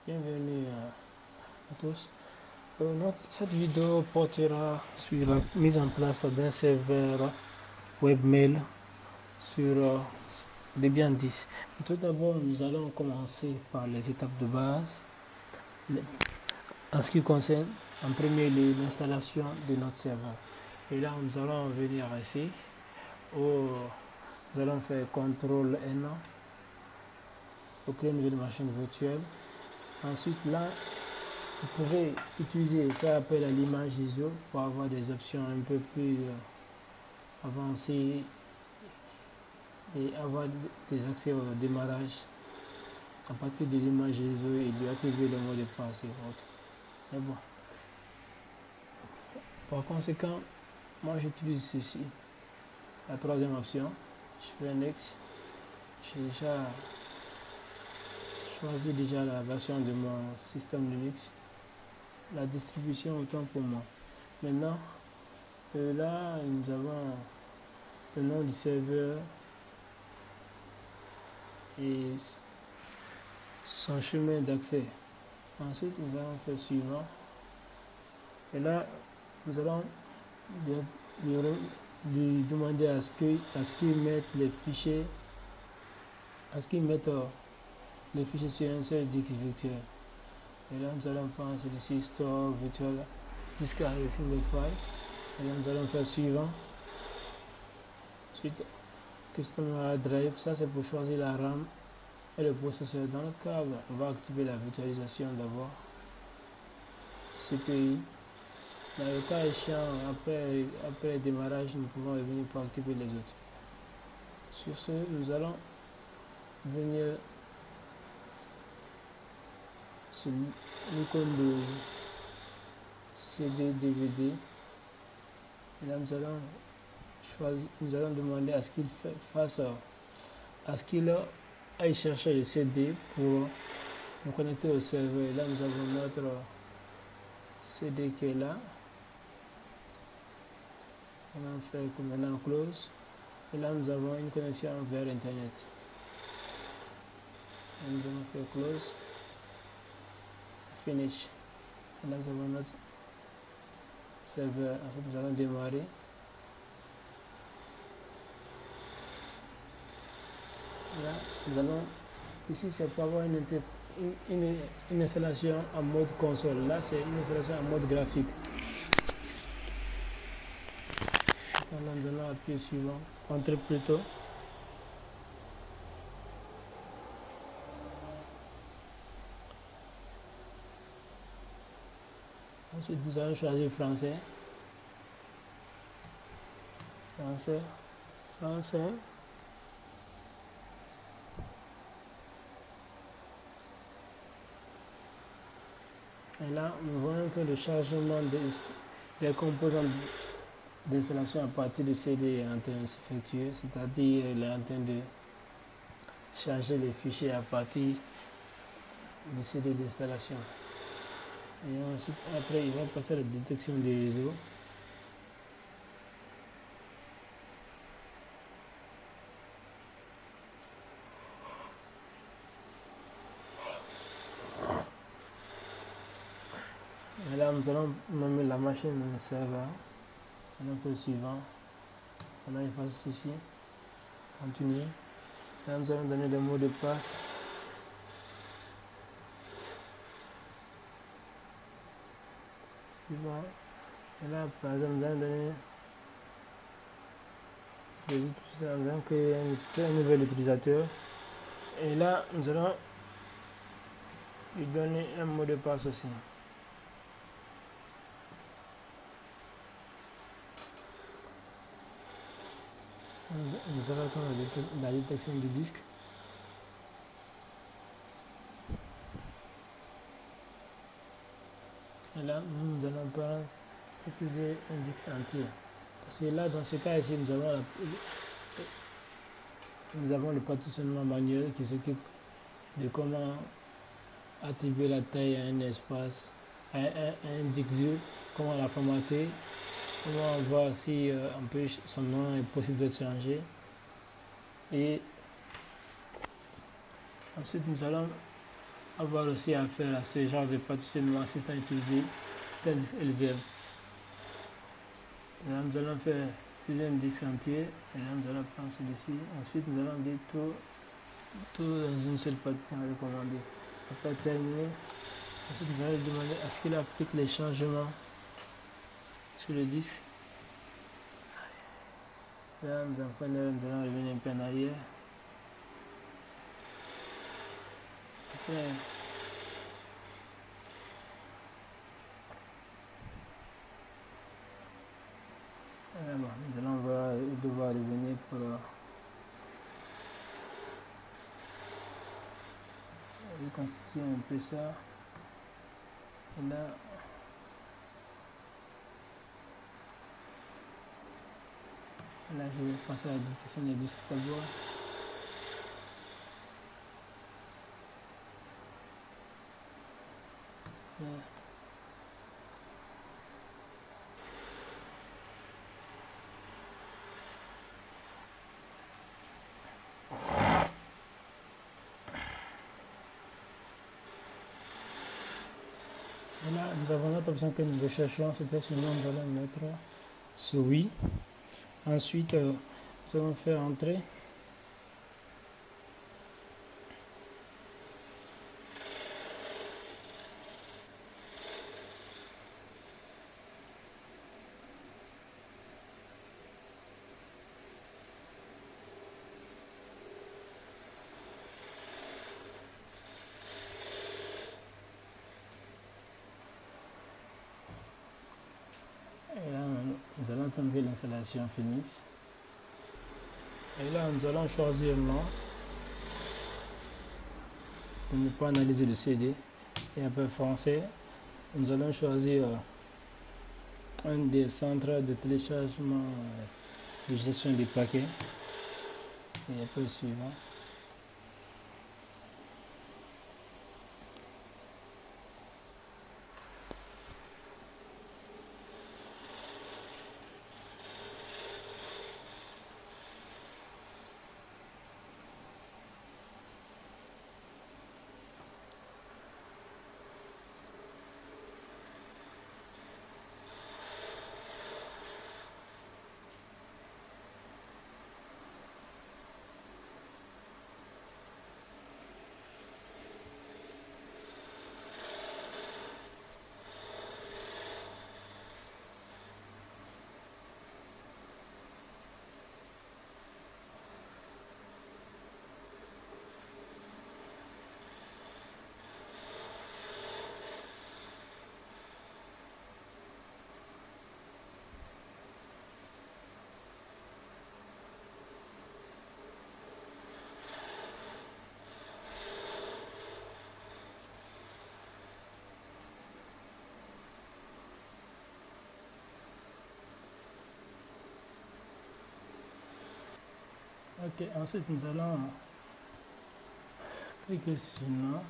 Bienvenue à tous. Cette vidéo portera sur la mise en place d'un serveur webmail sur Debian 10. Tout d'abord, nous allons commencer par les étapes de base. En ce qui concerne en premier lieu l'installation de notre serveur. Et là, nous allons venir ici où nous allons faire CTRL-N pour créer une nouvelle machine virtuelle. Ensuite, là, vous pouvez utiliser, faire appel à l'image ISO pour avoir des options un peu plus avancées et avoir des accès au démarrage à partir de l'image ISO et de activer le mot de passe et autres. Mais bon. Par conséquent, moi j'utilise ceci. La troisième option, je fais Next. J'ai déjà choisi la version de mon système Linux. La distribution autant pour moi. Maintenant, là, nous avons le nom du serveur et son chemin d'accès. Ensuite, nous allons faire suivant. Et là, nous allons lui demander à ce qu'il mette les fichiers, les fichiers sur un seul disque virtuel. Et là, nous allons prendre celui-ci, Store Virtual Disk Array Single File. Et là, nous allons faire suivant. Ensuite, Custom Hard Drive, ça c'est pour choisir la RAM et le processeur. Dans le cadre, on va activer la virtualisation d'abord. CPI. Dans le cas échéant, après le démarrage, nous pouvons revenir pour activer les autres. Sur ce, nous allons venir sur l'icône de CD DVD. Et là, nous allons demander à ce qu'il fasse, à ce qu'il aille chercher le CD pour nous connecter au serveur. Et là, nous avons notre CD qui est là. On va faire comme maintenant close. Et là, nous avons une connexion vers Internet. Et nous allons faire close. Finish. Et là, nous avons notre serveur. Ensuite, nous allons démarrer. Là, nous allons. Ici, c'est pour avoir une installation en mode console. Là, c'est une installation en mode graphique. Là, nous allons appuyer suivant. Entrer plutôt. Ensuite, nous allons choisir français. Français. Et là, nous voyons que le chargement des composants d'installation à partir du CD est en train de s'effectuer, c'est-à-dire il est en train de charger les fichiers à partir du CD d'installation. Et ensuite, après, il va passer à la détection des réseaux. Et là, nous allons nommer la machine un serveur. On va faire suivant. On a effacé ceci. Continuer. Là, nous allons donner le mot de passe. Suivant. Et là, par exemple, nous allons donner des utilisateurs. Nous allons créer un nouvel utilisateur. Et là, nous allons lui donner un mot de passe aussi. Nous allons attendre la détection du disque. Et là, nous n'allons pas utiliser un disque entier. Parce que là, dans ce cas ici, nous avons le partitionnement manuel qui s'occupe de comment attribuer la taille à un espace, à un disque dur, comment la formater, comment voir si son nom est possible de changer. Et ensuite, nous allons avoir aussi affaire à ce genre de partitionnement assistant utilisé d'un disque LVM. Là, nous allons faire utiliser un disque entier et là nous allons prendre celui-ci. Ensuite nous allons dire tout dans une seule partition recommandée. Après terminer, ensuite nous allons demander à ce qu'il applique les changements sur le disque. Là nous allons revenir un peu en arrière. Après, nous allons devoir revenir pour reconstituer un peu ça. Et là, je vais passer à la détection des disques d'abord. Et là, nous avons notre option que nous recherchons, c'était sur nous, nous allons mettre sur oui. Ensuite, nous allons faire entrer. Et là, nous allons attendre que l'installation finisse. Et là, nous allons choisir un nom pour ne pas analyser le CD. Et après français, nous allons choisir un des centres de téléchargement de gestion des paquets. Et après le suivant. Ok, ensuite nous allons cliquer sur là.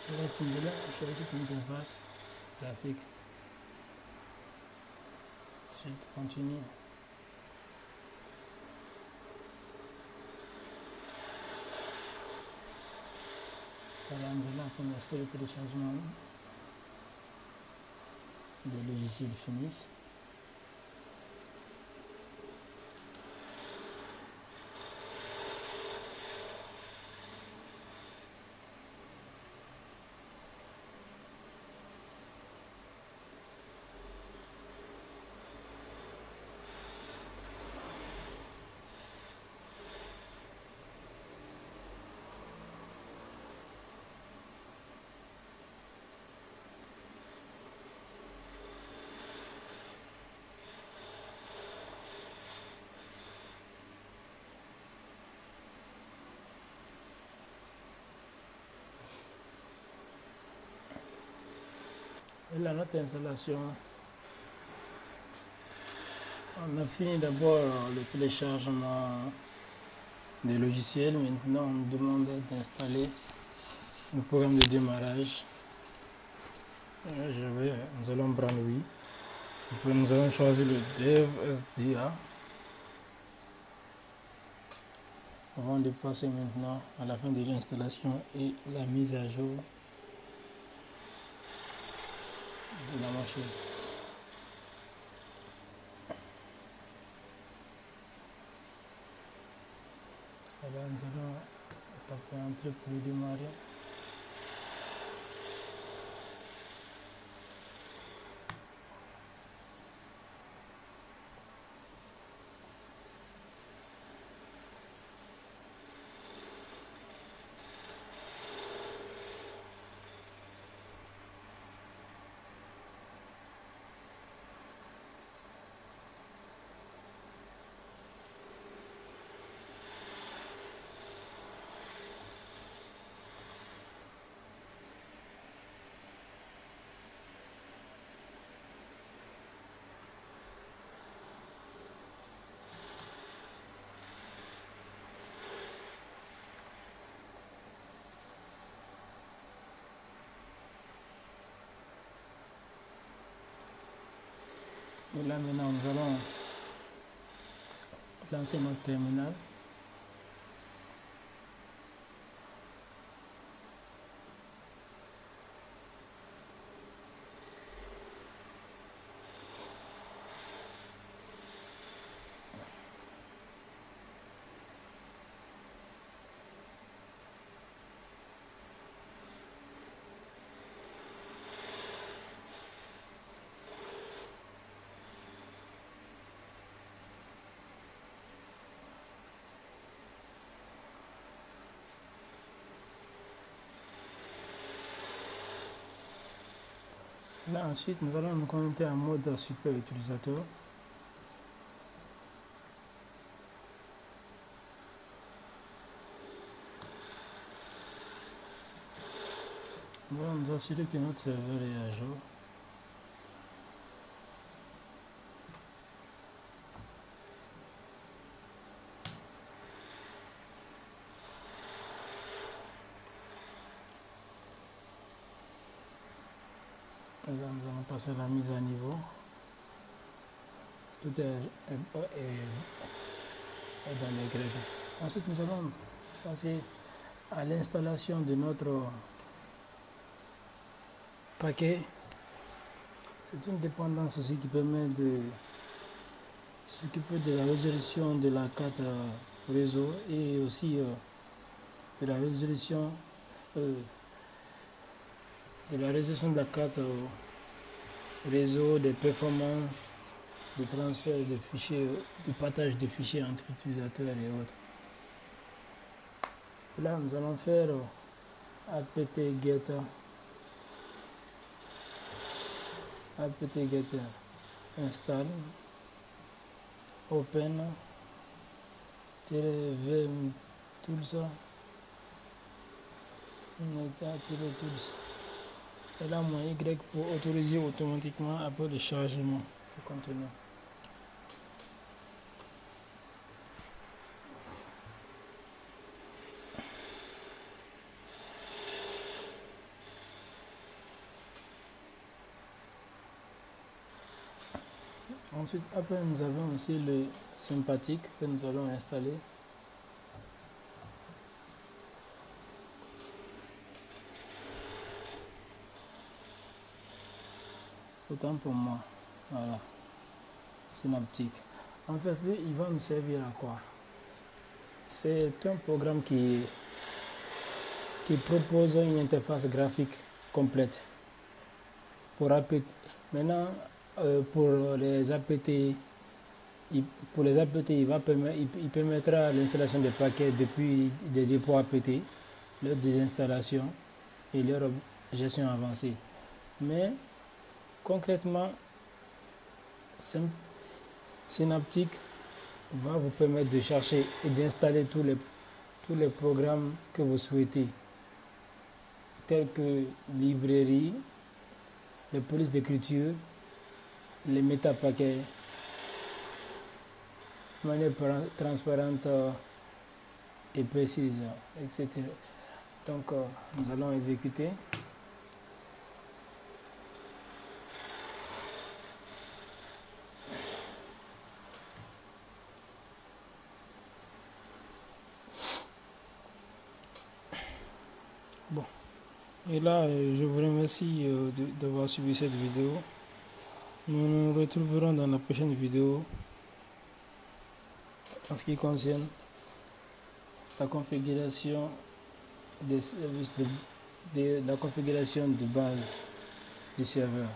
Et là, nous allons choisir cette interface graphique. Ensuite, continue. Voilà, nous allons attendre à ce que le téléchargement des logiciels finisse. Et là, notre installation, on a fini d'abord le téléchargement des logiciels. Maintenant, on nous demande d'installer le programme de démarrage. Nous allons prendre oui. Puis nous allons choisir le dev SDA. On va passer maintenant à la fin de l'installation et la mise à jour de la machine. Alors nous allons taper Entrée pour démarrer. Et là maintenant nous allons lancer notre terminal. Là ensuite nous allons nous connecter en mode super utilisateur. Nous allons nous assurer que notre serveur est à jour. Et là nous allons passer à la mise à niveau. Tout est dans les grèves. Ensuite nous allons passer à l'installation de notre paquet. C'est une dépendance aussi qui permet de s'occuper de la résolution de la carte réseau et aussi de la résolution de la carte réseau, des performances, de transfert de fichiers, de partage de fichiers entre utilisateurs et autres. Là nous allons faire apt-get install open vm tools tools et là mon y pour autoriser automatiquement après le chargement du contenu. Ensuite, après, nous avons aussi le sympathique que nous allons installer. Autant pour moi. Voilà. Synaptique. En fait, lui, il va nous servir à quoi? C'est un programme qui propose une interface graphique complète. Pour APT. Maintenant, pour les APT, il permettra l'installation des paquets depuis des dépôts APT, leur désinstallation et leur gestion avancée. Mais concrètement, Synaptic va vous permettre de chercher et d'installer tous les programmes que vous souhaitez, tels que librairie, les polices d'écriture, les métapaquets, de manière transparente et précise, etc. Donc, nous allons exécuter. Bon, et là, je vous remercie d'avoir suivi cette vidéo. Nous nous retrouverons dans la prochaine vidéo en ce qui concerne la configuration des services de la configuration de base du serveur.